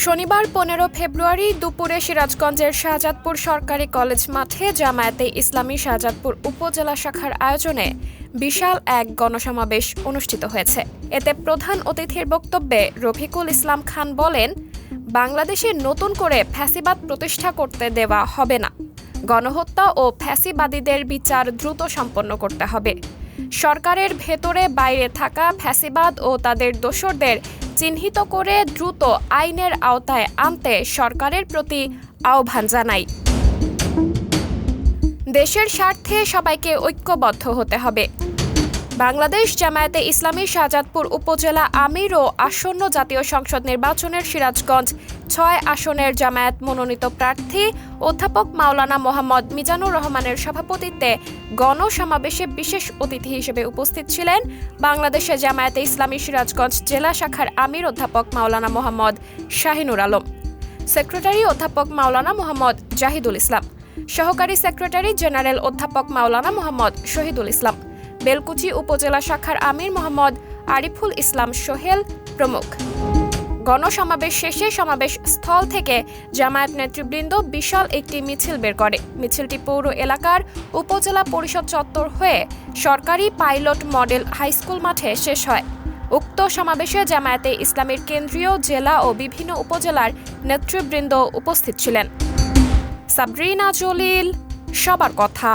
শনিবার ১৫ ফেব্রুয়ারি দুপুরে সিরাজগঞ্জের শাহজাদপুর সরকারি কলেজ মাঠে জামায়াতে ইসলামী শাহজাদপুর উপজেলা শাখার আয়োজনে বিশাল এক গণসমাবেশ অনুষ্ঠিত হয়েছে। এতে প্রধান অতিথির বক্তব্যে রফিকুল ইসলাম খান বলেন, বাংলাদেশে নতুন করে ফ্যাসিবাদ প্রতিষ্ঠা করতে দেওয়া হবে না। গণহত্যা ও ফ্যাসিবাদীদের বিচার দ্রুত সম্পন্ন করতে হবে। সরকারের ভেতরে বাইরে থাকা ফ্যাসিবাদ ও তাদের দোসরদের চিহ্নিত করে দ্রুত আইনের আওতায় আনতে সরকারের প্রতি আহ্বান জানাই। দেশের স্বার্থে সবাইকে ঐক্যবদ্ধ হতে হবে। বাংলাদেশ জামায়াতে ইসলামী শাহজাদপুর উপজেলা আমির ও আসন্ন জাতীয় সংসদ নির্বাচনের সিরাজগঞ্জ ৬ আসনের জামায়াত মনোনীত প্রার্থী অধ্যাপক মাওলানা মোহাম্মদ মিজানুর রহমানের সভাপতিত্বে গণসমাবেশে বিশেষ অতিথি হিসেবে উপস্থিত ছিলেন বাংলাদেশে জামায়াতে ইসলামী সিরাজগঞ্জ জেলা শাখার আমির অধ্যাপক মাওলানা মোহাম্মদ শাহিনুর আলম, সেক্রেটারি অধ্যাপক মাওলানা মোহাম্মদ জাহিদুল ইসলাম, সহকারী সেক্রেটারি জেনারেল অধ্যাপক মাওলানা মোহাম্মদ শহীদুল ইসলাম, বেলকুচি উপজেলা শাখার আমির মোহাম্মদ আরিফুল ইসলাম সোহেল প্রমুখ। গণসমাবেশ শেষে সমাবেশ স্থল থেকে জামায়াত নেতৃবৃন্দ বিশাল একটি মিছিল বের করে। মিছিলটি পৌর এলাকার উপজেলা পরিষদ চত্বর হয়ে সরকারি পাইলট মডেল হাইস্কুল মাঠে শেষ হয়। উক্ত সমাবেশে জামায়াতে ইসলামীর কেন্দ্রীয়, জেলা ও বিভিন্ন উপজেলার নেতৃবৃন্দ উপস্থিত ছিলেন। সাবরিনা জলিল, সবার কথা।